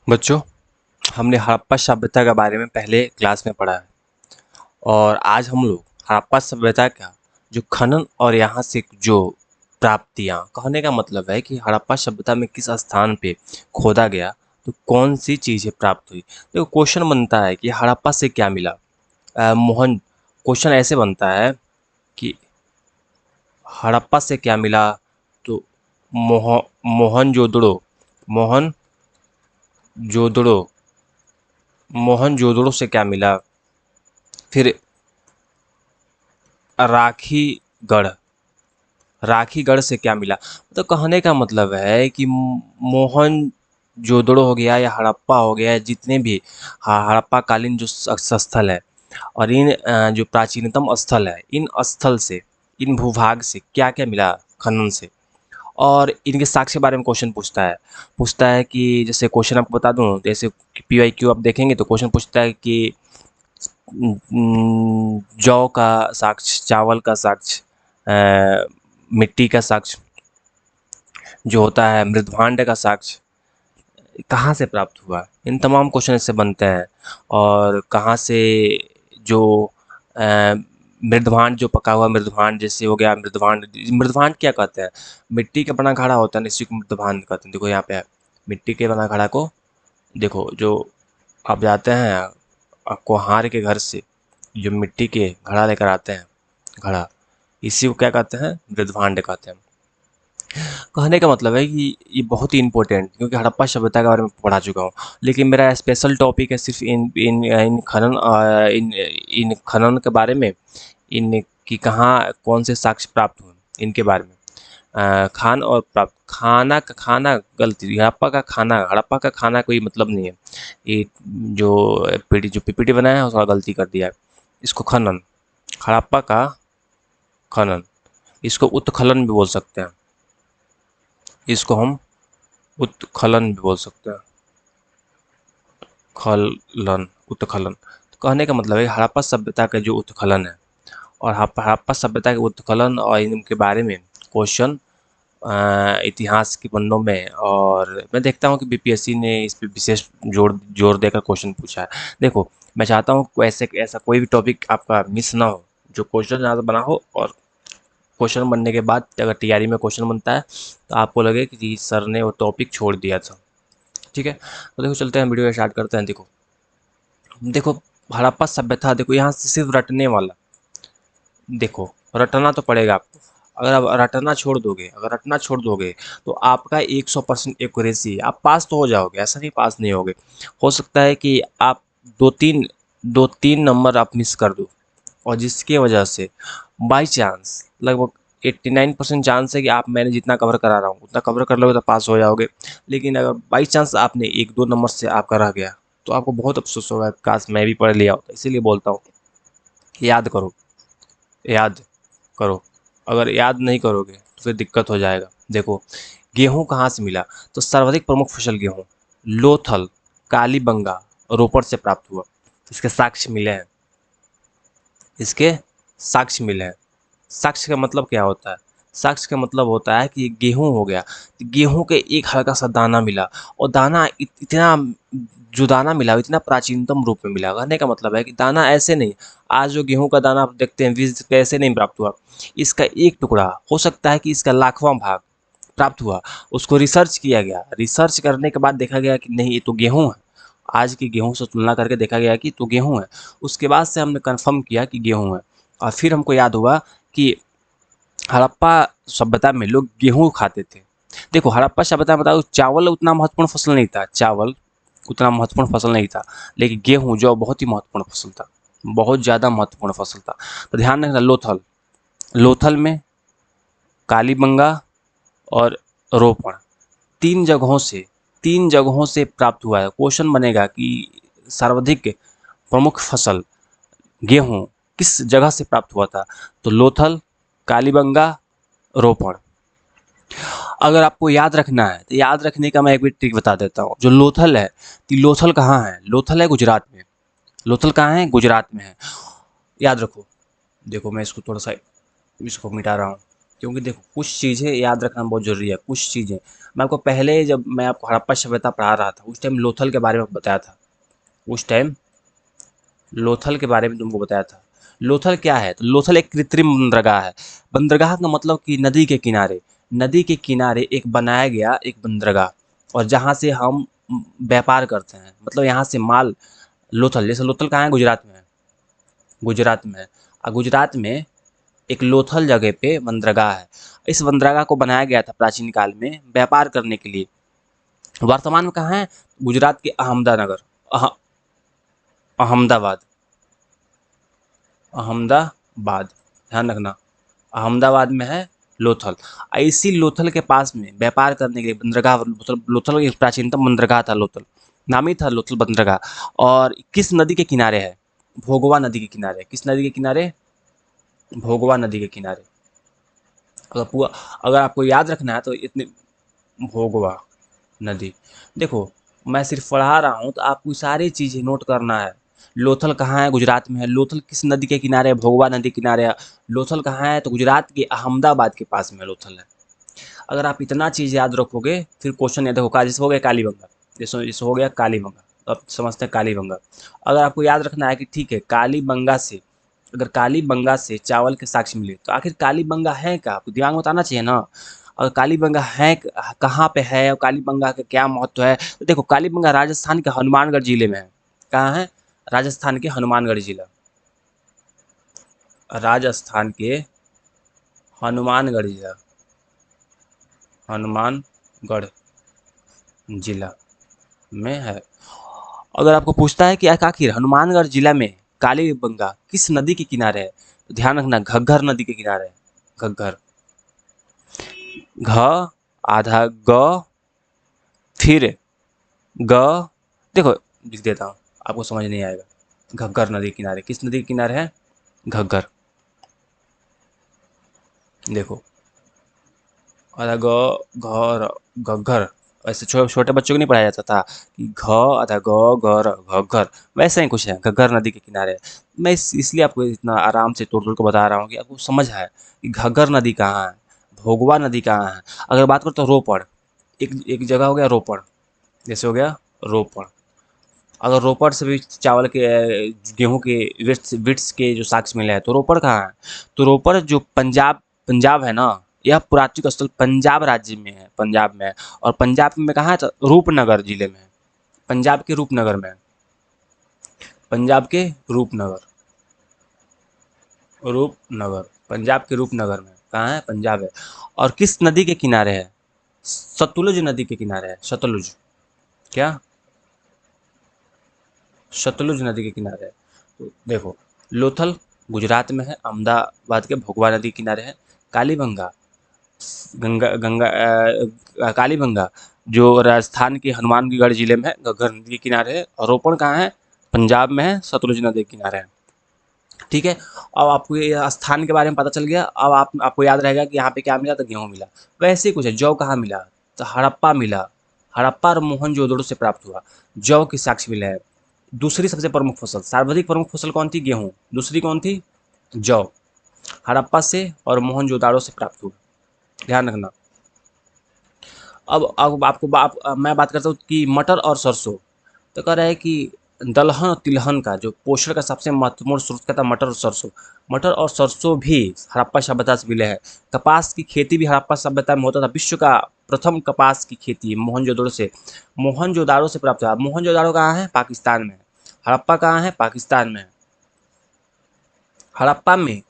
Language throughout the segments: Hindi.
बच्चों, हमने हड़प्पा सभ्यता के बारे में पहले क्लास में पढ़ा है और आज हम लोग हड़प्पा सभ्यता का जो खनन और यहाँ से जो प्राप्तियाँ, कहने का मतलब है कि हड़प्पा सभ्यता में किस स्थान पे खोदा गया तो कौन सी चीज़ें प्राप्त हुई। तो क्वेश्चन बनता है कि हड़प्पा से क्या मिला। मोहन क्वेश्चन ऐसे बनता है कि हड़प्पा से क्या मिला। तो मोहनजोदड़ो मोहन जोदड़ो मोहनजोदड़ो से क्या मिला। फिर राखीगढ़ राखीगढ़ से क्या मिला। तो कहने का मतलब है कि मोहनजोदड़ो हो गया या हड़प्पा हो गया, जितने भी हड़प्पा कालीन जो स्थल है और इन जो प्राचीनतम स्थल है, इन स्थल से, इन भूभाग से क्या क्या मिला खनन से। और इनके साक्ष्य के बारे में क्वेश्चन पूछता है कि जैसे क्वेश्चन आपको बता दूं, जैसे PYQ आप देखेंगे तो क्वेश्चन पूछता है कि जौ का साक्ष्य, चावल का साक्ष्य, मिट्टी का साक्ष्य जो होता है, मृदभांड का साक्ष्य कहाँ से प्राप्त हुआ। इन तमाम क्वेश्चन इससे बनते हैं। और कहाँ से जो मृदभांड, जो पका हुआ मृदभांड जैसे हो गया, मृदभांड क्या कहते हैं, मिट्टी का बना घड़ा होता है, इसी को मृदभांड कहते हैं। देखो यहाँ पे है, मिट्टी के बना घड़ा को देखो, जो आप जाते हैं कुम्हार के घर से जो मिट्टी के घड़ा लेकर आते हैं, घड़ा, इसी को क्या कहते हैं, मृदभांड कहते हैं। कहने का मतलब है कि ये बहुत ही इंपॉर्टेंट, क्योंकि हड़प्पा सभ्यता के बारे में पढ़ा चुका हूँ, लेकिन मेरा स्पेशल टॉपिक है सिर्फ इन खनन के बारे में, इन कि कहाँ कौन से साक्ष्य प्राप्त हुए इनके बारे में। खान और प्राप्त, खाना का खाना गलती, हड़प्पा का खाना कोई मतलब नहीं है। ये जो PPT बनाया है उसका गलती कर दिया है। इसको खनन, हड़प्पा का खनन, इसको उत्खनन भी बोल सकते हैं। इसको हम उत्खनन भी बोल सकते हैं। खनन, उत्खनन, तो कहने का मतलब है हड़प्पा सभ्यता का जो उत्खनन है, और हड़प्पा सभ्यता के उत्खनन और इनके बारे में क्वेश्चन इतिहास के पन्नों में, और मैं देखता हूँ कि BPSC ने इस पे विशेष जोर देकर क्वेश्चन पूछा है। देखो, मैं चाहता हूँ कि ऐसा कोई भी टॉपिक आपका मिस ना हो, जो क्वेश्चन ज़्यादा बना हो, और क्वेश्चन बनने के बाद अगर तैयारी में क्वेश्चन बनता है तो आपको लगे कि जी सर ने वो टॉपिक छोड़ दिया था। ठीक है, तो देखो चलते हैं, वीडियो स्टार्ट करते हैं। देखो देखो हड़प्पा सभ्यता, देखो यहाँ से सिर्फ रटने वाला, देखो रटना तो पड़ेगा आपको। अगर आप रटना छोड़ दोगे तो आपका 100% एक्यूरेसी, आप पास तो हो जाओगे, ऐसा नहीं पास नहीं होगे। हो सकता है कि आप दो तीन दो तीन नंबर आप मिस कर दो, और जिसके वजह से बाई चांस लगभग 89% चांस है कि आप, मैंने जितना कवर करा रहा हूँ उतना कवर कर लोगे तो पास हो जाओगे। लेकिन अगर बाई चांस आपने 1-2 नंबर से आपका रह गया तो आपको बहुत अफसोस होगा, काश मैं भी पढ़ लिया होता। इसीलिए बोलता हूँ, याद करो, याद करो। अगर याद नहीं करोगे तो फिर दिक्कत हो जाएगा। देखो, गेहूँ कहाँ से मिला, तो सर्वाधिक प्रमुख फसल गेहूँ लोथल, कालीबंगा, रोपड़ से प्राप्त हुआ। इसके साक्ष्य मिले हैं, इसके साक्ष्य मिले हैं। साक्ष्य का मतलब क्या होता है, साक्ष्य का मतलब होता है कि गेहूँ हो गया, गेहूँ के एक हल्का सा दाना मिला, और दाना इतना, जो दाना मिला इतना प्राचीनतम रूप में मिला। कहने का मतलब है कि दाना ऐसे नहीं, आज जो गेहूँ का दाना आप देखते हैं बीज कैसे नहीं प्राप्त हुआ। इसका एक टुकड़ा, हो सकता है कि इसका लाखवां भाग प्राप्त हुआ। उसको रिसर्च किया गया, रिसर्च करने के बाद देखा गया कि नहीं, ये तो गेहूँ है। आज की गेहूँ से तुलना करके देखा गया कि तो गेहूँ है। उसके बाद से हमने कन्फर्म किया कि गेहूँ है, और फिर हमको याद हुआ कि हड़प्पा सभ्यता में लोग गेहूँ खाते थे। देखो हड़प्पा सभ्यता में बताओ, चावल उतना महत्वपूर्ण फसल नहीं था, चावल उतना महत्वपूर्ण फसल नहीं था, लेकिन गेहूँ जो बहुत ही महत्वपूर्ण फसल था, बहुत ज़्यादा महत्वपूर्ण फसल था। तो ध्यान रखना, लोथल, लोथल में कालीबंगा और रोपण, तीन जगहों से तीन जगहों से प्राप्त हुआ है। क्वेश्चन बनेगा कि सर्वाधिक प्रमुख फसल गेहूँ किस जगह से प्राप्त हुआ था, तो लोथल, कालीबंगा, रोपण। अगर आपको याद रखना है तो याद रखने का मैं एक भी ट्रिक बता देता हूँ। जो लोथल है, तो लोथल कहाँ है, लोथल है गुजरात में। लोथल कहाँ है, गुजरात में है, याद रखो। देखो मैं इसको थोड़ा सा, इसको मिटा रहा हूँ। क्योंकि देखो कुछ चीज़ें याद रखना बहुत ज़रूरी है। कुछ चीज़ें मैं आपको पहले, जब मैं आपको हड़प्पा सभ्यता पढ़ा रहा था, उस टाइम लोथल के बारे में बताया था। उस टाइम लोथल के बारे में तुमको बताया था। लोथल क्या है? तो लोथल एक कृत्रिम बंदरगाह है। बंदरगाह का मतलब कि नदी के किनारे एक बनाया गया एक बंदरगाह, और जहाँ से हम व्यापार करते हैं, मतलब यहाँ से माल। लोथल, जैसे लोथल कहाँ है? गुजरात में है। गुजरात में है। गुजरात में एक लोथल जगह पे बंदरगाह है। इस बंदरगाह को बनाया गया था प्राचीन काल में व्यापार करने के लिए। वर्तमान में कहाँ है? गुजरात के अहमदानगर, अह, अहमदाबाद, अहमदाबाद, ध्यान रखना, अहमदाबाद में है लोथल। इसी लोथल के पास में व्यापार करने के लिए बंदरगाह, लोथल लोथल एक प्राचीनतम बंदरगाह था लोथल, नामी था लोथल बंदरगाह। और किस नदी के किनारे है? भोगवा नदी के किनारे। किस नदी के किनारे? भोगवा नदी के किनारे। अगर पूरा, अगर आपको याद रखना है तो इतने, भोगवा नदी। देखो, मैं सिर्फ पढ़ा रहा हूँ तो आपको सारी चीज़ें नोट करना है। लोथल कहाँ है? गुजरात में है। लोथल किस नदी के किनारे है? भोगवा नदी के किनारे है। लोथल कहाँ है? तो गुजरात के अहमदाबाद के पास में लोथल है। अगर आप इतना चीज़ याद रखोगे, फिर क्वेश्चन याद देखो, जैसे हो गया कालीबंगा, जैसे हो गया कालीबंगा, तो आप समझते हैं कालीबंगा। अगर आपको याद रखना है कि ठीक है, कालीबंगा से, अगर कालीबंगा से चावल के साक्ष्य मिले, तो आखिर कालीबंगा है क्या? आपको दिमाग में बताना चाहिए ना। और कालीबंगा है कहाँ पे है, और कालीबंगा का क्या महत्व है? तो देखो, कालीबंगा राजस्थान के हनुमानगढ़ जिले में है। कहाँ है? राजस्थान के हनुमानगढ़ जिला, राजस्थान के हनुमानगढ़ जिला, हनुमानगढ़ जिला में है। अगर आपको पूछता है कि आखिर हनुमानगढ़ जिला में कालीबंगा किस नदी के किनारे है, तो ध्यान रखना, घग्गर नदी के किनारे है। घग्गर, घ आधा ग, फिर ग, देखो लिख देता हूँ, आपको समझ नहीं आएगा। घग्गर नदी के किनारे, किस नदी के किनारे है? घग्गर। देखो, आधा ग, घ, घग्गर। वैसे छोटे बच्चों को नहीं पढ़ाया जाता था कि घ आधा ग, घर, घग्गर, वैसे ही कुछ है, घग्गर नदी के किनारे। मैं इसलिए आपको इतना आराम से तोड़ तोड़ के बता रहा हूँ कि आपको समझ है कि घग्गर नदी कहाँ है, भोगवा नदी कहाँ है। अगर बात करो तो रोपड़, एक एक जगह हो गया रोपड़, जैसे हो गया रोपड़। अगर रोपड़ से भी चावल के गेहूँ के विट्स के जो साक्ष्य मिले हैं, तो रोपड़ कहाँ है? तो रोपड़ जो पंजाब, पंजाब है ना, यह पुरातत्विक स्थल पंजाब राज्य में है, पंजाब में है। और पंजाब में कहाँ है? तो रूपनगर जिले में है। पंजाब के रूपनगर में है। पंजाब के रूपनगर, रूपनगर, पंजाब के रूपनगर में कहाँ है? पंजाब है। और किस नदी के किनारे है? सतलुज नदी के किनारे है। सतलुज, क्या? सतलुज नदी के किनारे है। तो देखो, लोथल गुजरात में है, अहमदाबाद के भोगवा नदी के किनारे है। कालीबंगा, कालीबंगा जो राजस्थान के हनुमानगढ़ जिले में है, घग्गर नदी के किनारे है। और रोपड़ कहाँ है? पंजाब में है, सतलुज नदी के किनारे है। ठीक है। अब आपको ये स्थान के बारे में पता चल गया। अब आपको याद रहेगा कि यहाँ पे क्या मिला, तो गेहूँ मिला। वैसे ही कुछ है, जौ कहाँ मिला? तो हड़प्पा मिला। हड़प्पा और मोहनजोदड़ो से प्राप्त हुआ। जौ के साक्ष्य मिले हैं। दूसरी सबसे प्रमुख फसल, सर्वाधिक प्रमुख फसल कौन थी? गेहूँ। दूसरी कौन थी? जौ। हड़प्पा से और मोहनजोदाड़ो से प्राप्त हुआ, ध्यान रखना। अब मैं बात करता हूँ कि मटर और सरसों। तो कह रहा है कि दलहन और तिलहन का जो पोषण का सबसे महत्वपूर्ण स्रोत कहता है मटर और सरसों। मटर और सरसों भी हड़प्पा सभ्यता से मिले हैं। कपास की खेती भी हड़प्पा सभ्यता में होता था। विश्व का प्रथम कपास की खेती मोहनजोदाड़ो से प्राप्त हुआ। मोहनजोदाड़ो कहाँ है? पाकिस्तान में। हड़प्पा कहाँ है? पाकिस्तान में। हड़प्पा में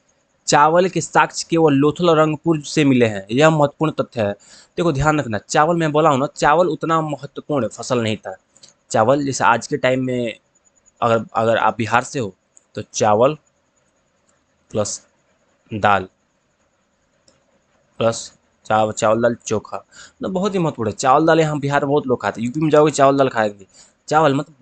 चावल के साक्ष्य केवल लोथल और रंगपुर से मिले हैं, यह महत्वपूर्ण तथ्य है। देखो ध्यान रखना, चावल मैं बोला हूँ ना, चावल उतना महत्वपूर्ण फसल नहीं था। चावल जैसे आज के टाइम में, अगर अगर आप बिहार से हो तो चावल प्लस दाल, प्लस चावल दाल चोखा, मतलब बहुत ही महत्वपूर्ण है। चावल दाल यहाँ बिहार में बहुत लोग खाते हैं। यूपी में जाओगे चावल दाल खाएंगे। चावल मतलब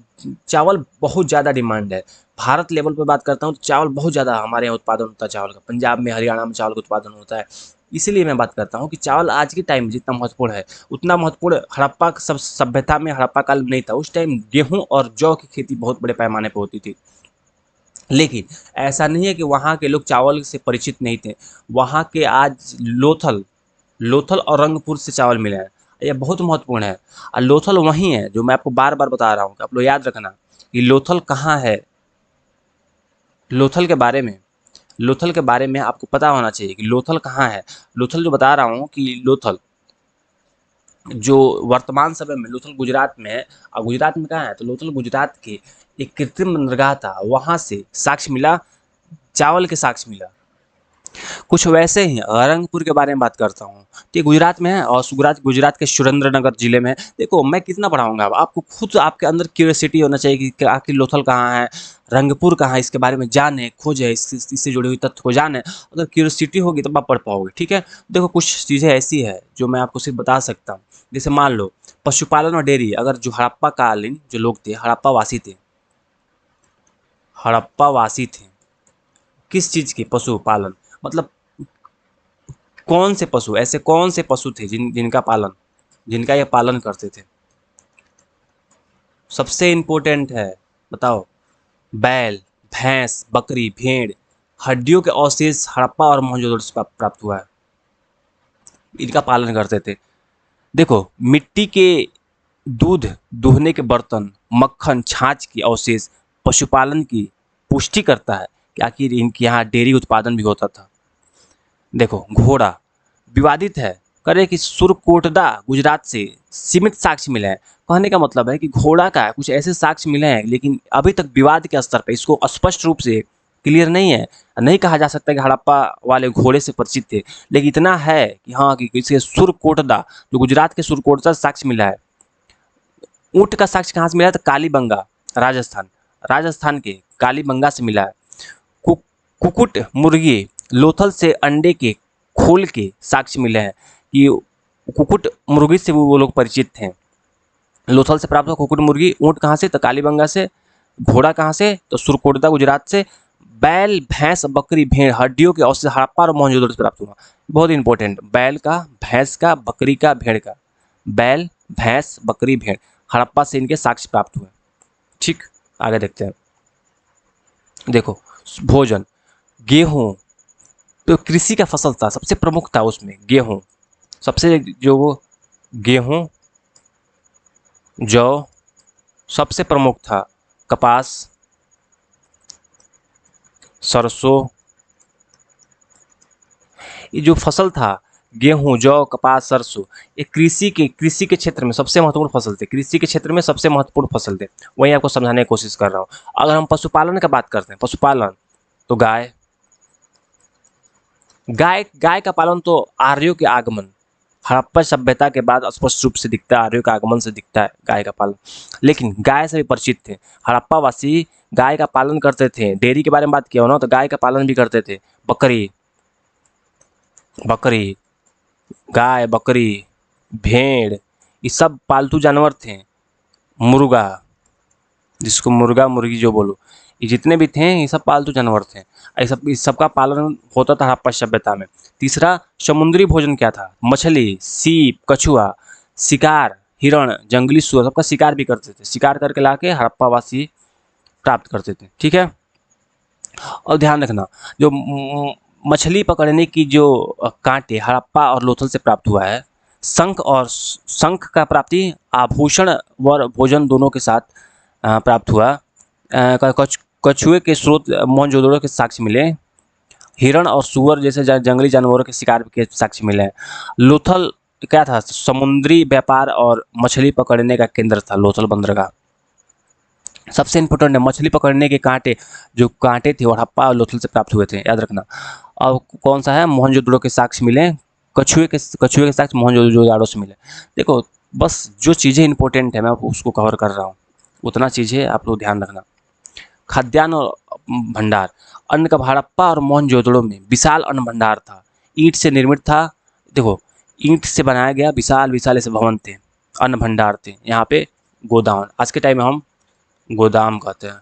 चावल बहुत ज़्यादा डिमांड है। भारत लेवल पे बात करता हूँ तो चावल बहुत ज़्यादा हमारे यहाँ उत्पादन होता है चावल का। पंजाब में, हरियाणा में चावल का उत्पादन होता है। इसीलिए मैं बात करता हूँ कि चावल आज के टाइम में जितना महत्वपूर्ण है, उतना महत्वपूर्ण हड़प्पा सब सभ्यता में, हड़प्पा काल में नहीं था। उस टाइम गेहूँ और जौ की खेती बहुत बड़े पैमाने पर होती थी। लेकिन ऐसा नहीं है कि वहाँ के लोग चावल से परिचित नहीं थे। वहाँ के आज लोथल लोथल और रंगपुर से चावल मिले हैं। ये बहुत महत्वपूर्ण है। और लोथल वहीं है जो मैं आपको बार बार बता रहा हूँ कि आप लोग याद रखना कि लोथल कहाँ है। लोथल के बारे में लोथल के बारे में आपको पता होना चाहिए कि लोथल कहाँ है। लोथल जो बता रहा हूँ कि लोथल जो वर्तमान समय में लोथल गुजरात में है। और गुजरात में कहाँ है तो लोथल गुजरात के एक कृत्रिम बंदरगाह था, वहाँ से साक्ष्य मिला, चावल के साक्ष्य मिला। कुछ वैसे ही रंगपुर के बारे में बात करता हूँ, तो ये गुजरात में है और गुजरात के सुरेंद्रनगर जिले में है। देखो मैं कितना पढ़ाऊंगा, अब आपको खुद आपके अंदर क्यूरियोसिटी होना चाहिए कि आखिर लोथल कहाँ है, रंगपुर कहाँ है, इसके बारे में जाने, खोजे, इससे जुड़ी हुई तथ्य को जाने। अगर क्यूरियोसिटी होगी तब आप पढ़ पाओगे। ठीक है, देखो कुछ चीज़ें ऐसी है जो मैं आपको सिर्फ बता सकता हूँ। जैसे मान लो पशुपालन और डेयरी, अगर जो हड़प्पा कालीन जो लोग थे, हड़प्पा वासी थे किस चीज़ के, पशुपालन, मतलब कौन से पशु, ऐसे कौन से पशु थे जिनका ये पालन करते थे। सबसे इम्पोर्टेंट है, बताओ। बैल, भैंस, बकरी, भेड़। हड्डियों के अवशेष हड़प्पा और मोहनजोदड़ो से प्राप्त हुआ है, इनका पालन करते थे। देखो मिट्टी के दूध दूहने के बर्तन, मक्खन, छाछ की अवशेष पशुपालन की पुष्टि करता है कि आखिर इनके यहाँ डेयरी उत्पादन भी होता था। देखो घोड़ा विवादित है, करे कि सुरकोटदा गुजरात से सीमित साक्ष्य मिले हैं। कहने का मतलब है कि घोड़ा का कुछ ऐसे साक्ष्य मिले हैं, लेकिन अभी तक विवाद के स्तर पे इसको स्पष्ट रूप से क्लियर नहीं है। नहीं कहा जा सकता कि हड़प्पा वाले घोड़े से परिचित थे, लेकिन इतना है कि हाँ कि इसे सुरकोटदा, जो गुजरात के सुरकोटदा से साक्ष्य मिला है। ऊँट का साक्ष्य कहाँ से मिला है तो कालीबंगा, राजस्थान के कालीबंगा से मिला है। कुकुट मुर्गी, लोथल से अंडे के खोल के साक्ष्य मिले हैं कि कुकुट मुर्गी से वो लोग परिचित थे। लोथल से प्राप्त हुआ कुकुट मुर्गी। ऊँट कहाँ से तो कालीबंगा से। घोड़ा कहाँ से तो सुरकोटदा गुजरात से। बैल, भैंस, बकरी, भेड़ हड्डियों के अवशेष हड़प्पा और मोहनजोदड़ो से प्राप्त हुआ। बहुत इंपॉर्टेंट, बैल का, भैंस का, बकरी का, भेड़ का। बैल, भैंस, बकरी, भेड़ हड़प्पा से इनके साक्ष्य प्राप्त हुए। ठीक, आगे देखते हैं। देखो भोजन, गेहूँ तो कृषि का फसल था, सबसे प्रमुख था उसमें गेहूँ। सबसे जो वो गेहूँ, जौ सबसे प्रमुख था। कपास, सरसों, ये जो फसल था गेहूँ, जौ, कपास, सरसों, ये कृषि के क्षेत्र में सबसे महत्वपूर्ण फसल थे। कृषि के क्षेत्र में सबसे महत्वपूर्ण फसल थे, वही आपको समझाने की कोशिश कर रहा हूँ। अगर हम पशुपालन का बात करते हैं, पशुपालन तो गाय का पालन तो आर्यों के आगमन, हड़प्पा सभ्यता के बाद स्पष्ट रूप से दिखता है, आर्यों के आगमन से दिखता है गाय का पालन। लेकिन गाय से भी परिचित थे हड़प्पा वासी, गाय का पालन करते थे। डेयरी के बारे में बात किया हो ना, तो गाय का पालन भी करते थे। बकरी, गाय, बकरी, भेड़, ये सब पालतू जानवर थे। मुर्गा, जिसको मुर्गा मुर्गी जो बोलो, ये जितने भी थे ये सब पालतू जानवर थे। इस सबका पालन होता था हड़प्पा सभ्यता में। तीसरा, समुद्री भोजन क्या था, मछली, सीप, कछुआ, शिकार, हिरण, जंगली सुअर, सबका शिकार भी करते थे। शिकार करके लाके हड़प्पा वासी प्राप्त करते थे। ठीक है, और ध्यान रखना जो मछली पकड़ने की जो कांटे हड़प्पा और लोथल से प्राप्त हुआ है। शंख का प्राप्ति आभूषण व भोजन दोनों के साथ प्राप्त हुआ। कछुए के स्रोत मोहनजोदड़ो के साक्ष्य मिले। हिरण और सुअर जैसे जंगली जानवरों के शिकार के साक्ष्य मिले। लोथल क्या था, समुद्री व्यापार और मछली पकड़ने का केंद्र था लोथल बंदरगाह। सबसे इंपॉर्टेंट है मछली पकड़ने के कांटे, जो कांटे थे वो हड़प्पा और लोथल से प्राप्त हुए थे, याद रखना। और कौन सा है, मोहनजोदड़ो के साक्ष्य मिले। कछुए के साक्ष्य मोहनजोदड़ो से मिले। देखो बस जो चीज़ें इंपॉर्टेंट है मैं उसको कवर कर रहा हूँ, उतना चीज़ें आप लोग ध्यान रखना। खाद्यान्न और भंडार, अन्न का हड़प्पा और मोहनजोदड़ो में विशाल अन्न भंडार था। ईंट से निर्मित था। देखो ईंट से बनाया गया विशाल विशाल ऐसे भवन थे, अन्न भंडार थे। यहाँ पे गोदाम, आज के टाइम में हम गोदाम कहते हैं,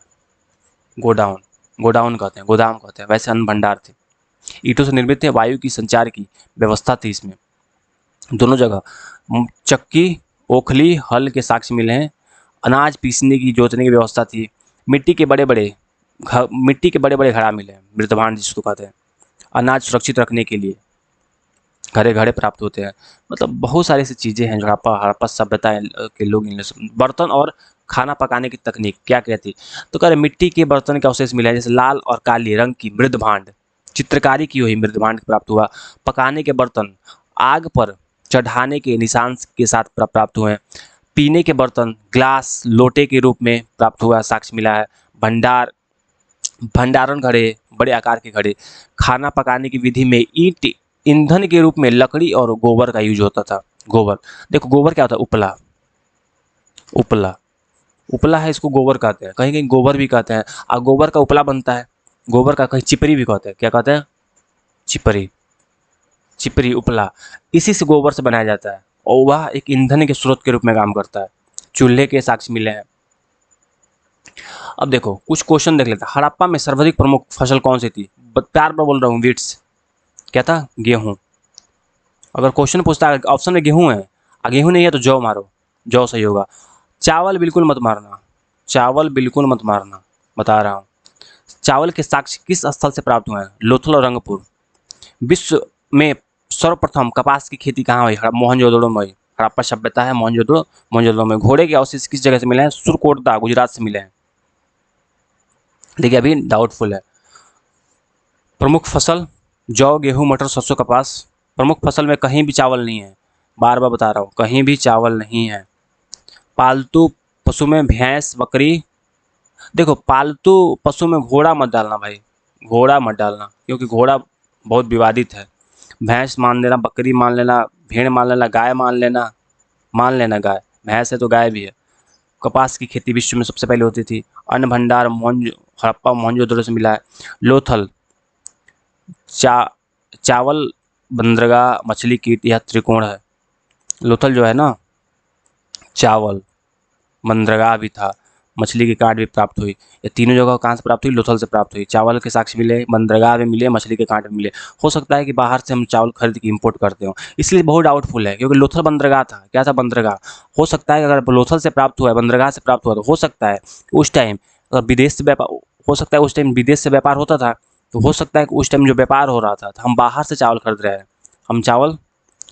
गोडाउन कहते हैं, गोदाम कहते हैं, वैसे अन्न भंडार थे। ईंटों से निर्मित थे। वायु की संचार की व्यवस्था थी इसमें दोनों जगह। चक्की, ओखली, हल के साक्ष्य मिले हैं। अनाज पीसने की, जोतने की व्यवस्था थी। मिट्टी के बड़े बड़े मिट्टी के बड़े बड़े घड़ा मिले हैं, मृदभांड जिसको कहते हैं। अनाज सुरक्षित रखने के लिए घड़े घड़े प्राप्त होते हैं। मतलब बहुत सारी ऐसी चीज़ें हैं जो हड़प्पा सभ्यता के लोग बर्तन और खाना पकाने की तकनीक क्या कहती। तो कह रहे मिट्टी के बर्तन के अवशेष मिले हैं, जैसे लाल और काली रंग की मृदभांड, चित्रकारी की हुई मृदभांड प्राप्त हुआ। पकाने के बर्तन आग पर चढ़ाने के निशान के साथ प्राप्त हुए हैं। पीने के बर्तन ग्लास लोटे के रूप में प्राप्त हुआ साक्ष्य मिला है। भंडारण घड़े बड़े आकार के घड़े। खाना पकाने की विधि में ईंट ईंधन के रूप में लकड़ी और गोबर का यूज होता था। गोबर, देखो गोबर क्या होता है, उपला उपला उपला है, इसको गोबर कहते हैं, कहीं कहीं गोबर भी कहते हैं। और गोबर का उपला बनता है, गोबर का कहीं चिपरी भी कहते हैं। क्या कहते हैं? चिपरी, चिपरी उपला, इसी से गोबर से बनाया जाता है और वह एक ईंधन के स्रोत के रूप में काम करता है। चूल्हे के साक्ष्य मिले हैं। अब देखो कुछ क्वेश्चन देख लेते हैं। हड़प्पा में सर्वाधिक प्रमुख फसल कौन सी थी? प्यार पर बोल रहा हूँ, वीट्स। क्या था? गेहूं। अगर क्वेश्चन पूछता है ऑप्शन में गेहूं है, गेहूं नहीं है तो जौ मारो, जौ सही होगा। चावल बिल्कुल मत मारना, चावल बिल्कुल मत मारना, बता रहा हूँ। चावल के साक्ष्य किस स्थल से प्राप्त हुए हैं? लोथल और रंगपुर। विश्व में सर्वप्रथम कपास की खेती कहाँ हुई? मोहनजोदड़ो में हुई। हड़प्पा सभ्यता है मोहनजोदड़ो में। घोड़े के अवशेष किस जगह से मिले हैं? सुरकोटदा, गुजरात से मिले हैं। देखिए अभी डाउटफुल है। प्रमुख फसल जौ, गेहूं, मटर, सरसों, कपास। प्रमुख फसल में कहीं भी चावल नहीं है, बार बार बता रहा हूँ, कहीं भी चावल नहीं है। पालतू पशु में भैंस, बकरी। देखो पालतू पशु में घोड़ा मत डालना भाई, घोड़ा मत डालना, क्योंकि घोड़ा बहुत विवादित है। भैंस मान लेना, बकरी मान लेना, भेड़ मान लेना, गाय मान लेना गाय, भैंस है तो गाय भी है। कपास की खेती विश्व में सबसे पहले होती थी। अन्न भंडार हड़प्पा मोहनजोदड़ो से मिला है। लोथल चावल, बंदरगाह, मछली, कीट, यह त्रिकोण है। लोथल जो है ना, चावल, बंदरगाह भी था, मछली की काट भी प्राप्त हुई। ये तीनों जगह कहाँ से प्राप्त हुई? लोथल से प्राप्त हुई। चावल के साक्ष्य मिले, बंदरगाह में मिले, मछली के कांट में मिले। हो सकता है कि बाहर से हम चावल खरीद के इंपोर्ट करते हो, इसलिए बहुत डाउटफुल है, क्योंकि लोथल बंदरगाह था। क्या था? बंदरगाह। हो सकता है कि अगर लोथल से प्राप्त हुआ है, बंदरगाह से प्राप्त हुआ, तो हो सकता है उस टाइम अगर विदेश से व्यापार, हो सकता है उस टाइम विदेश से व्यापार होता था, तो हो सकता है कि उस टाइम जो व्यापार हो रहा था तो हम बाहर से चावल खरीद रहे हैं। हम चावल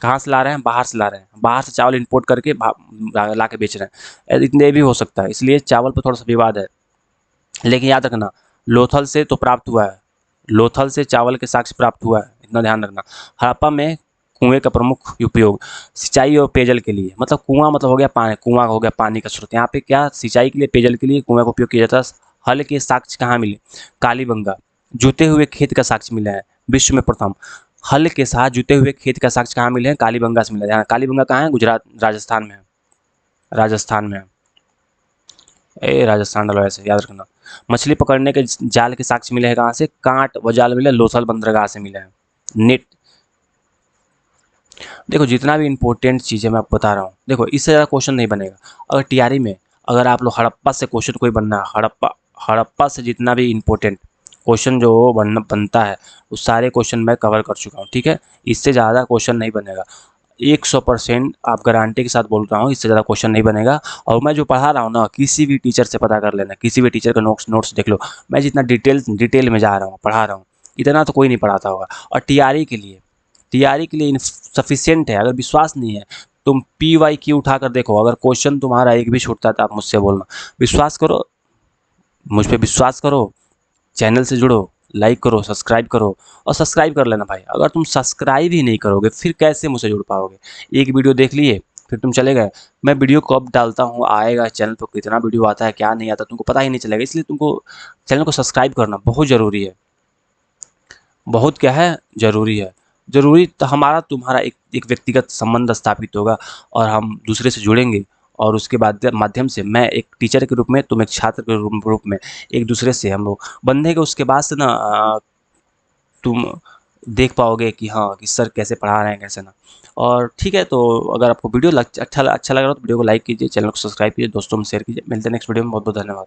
कहाँ से ला रहे हैं? बाहर से ला रहे हैं, बाहर से चावल इंपोर्ट करके ला के बेच रहे हैं। इतने भी हो सकता है, इसलिए चावल पर थोड़ा सा विवाद है। लेकिन याद रखना, लोथल से तो प्राप्त हुआ है, लोथल से चावल के साक्ष्य प्राप्त हुआ है, इतना ध्यान रखना। हड़प्पा में कुएं का प्रमुख उपयोग सिंचाई और पेयजल के लिए, मतलब कुआं मतलब हो गया पानी, कुआं हो गया पानी का स्रोत। यहाँ पे क्या सिंचाई के लिए, पेयजल के लिए कुएं का उपयोग किया जाता है। हल के साक्ष्य कहाँ मिले? कालीबंगा। जुते हुए खेत का साक्ष्य मिला है, विश्व में प्रथम। हल के साथ जुते हुए खेत का साक्ष्य कहाँ मिले हैं? कालीबंगा से मिला है। कालीबंगा कहाँ है? गुजरात, राजस्थान में है, राजस्थान में है। राजस्थान डलो ऐसे याद रखना। मछली पकड़ने के जाल के साक्ष्य मिले हैं कहाँ से? कांट व जाल मिले, लोथल बंदरगाह से मिले हैं। नेट। देखो जितना भी इंपॉर्टेंट चीज़ें मैं आपको बता रहा हूँ, देखो इससे ज़्यादा क्वेश्चन नहीं बनेगा। अगर टीआरई में अगर आप लोग हड़प्पा से क्वेश्चन कोई बनना है, हड़प्पा से जितना भी इंपॉर्टेंट क्वेश्चन जो बनता है उस सारे क्वेश्चन मैं कवर कर चुका हूँ, ठीक है। इससे ज़्यादा क्वेश्चन नहीं बनेगा, 100% आप गारंटी के साथ बोल रहा हूँ, इससे ज़्यादा क्वेश्चन नहीं बनेगा। और मैं जो पढ़ा रहा हूँ ना, किसी भी टीचर से पता कर लेना, किसी भी टीचर का नोट्स देख लो। मैं जितना डिटेल में जा रहा हूँ, पढ़ा रहा हूँ, इतना तो कोई नहीं पढ़ाता होगा। और टीआरई के लिए सफिशियंट है। अगर विश्वास नहीं है तुम PYQ उठा कर देखो, अगर क्वेश्चन तुम्हारा एक भी छूटता है तो आप मुझसे बोलना। विश्वास करो, मुझ पर विश्वास करो, चैनल से जुड़ो, लाइक करो, सब्सक्राइब करो। और सब्सक्राइब कर लेना भाई, अगर तुम सब्सक्राइब ही नहीं करोगे फिर कैसे मुझसे जुड़ पाओगे? एक वीडियो देख लिए फिर तुम चले गए। मैं वीडियो कब डालता हूँ, आएगा चैनल पर, कितना वीडियो आता है क्या नहीं आता तुमको पता ही नहीं चलेगा। इसलिए तुमको चैनल को सब्सक्राइब करना बहुत ज़रूरी है, बहुत क्या है, ज़रूरी है। ज़रूरी तो हमारा तुम्हारा एक व्यक्तिगत संबंध स्थापित होगा और हम दूसरे से जुड़ेंगे, और उसके बाद माध्यम से मैं एक टीचर के रूप में, तुम एक छात्र के रूप में एक दूसरे से हम लोग बंधेंगे। उसके बाद से ना तुम देख पाओगे कि हाँ कि सर कैसे पढ़ा रहे हैं कैसे ना। और ठीक है, तो अगर आपको वीडियो अच्छा लग रहा हो तो वीडियो को लाइक कीजिए, चैनल को सब्सक्राइब कीजिए, दोस्तों में शेयर कीजिए। मिलते हैं नेक्स्ट वीडियो में। बहुत बहुत धन्यवाद।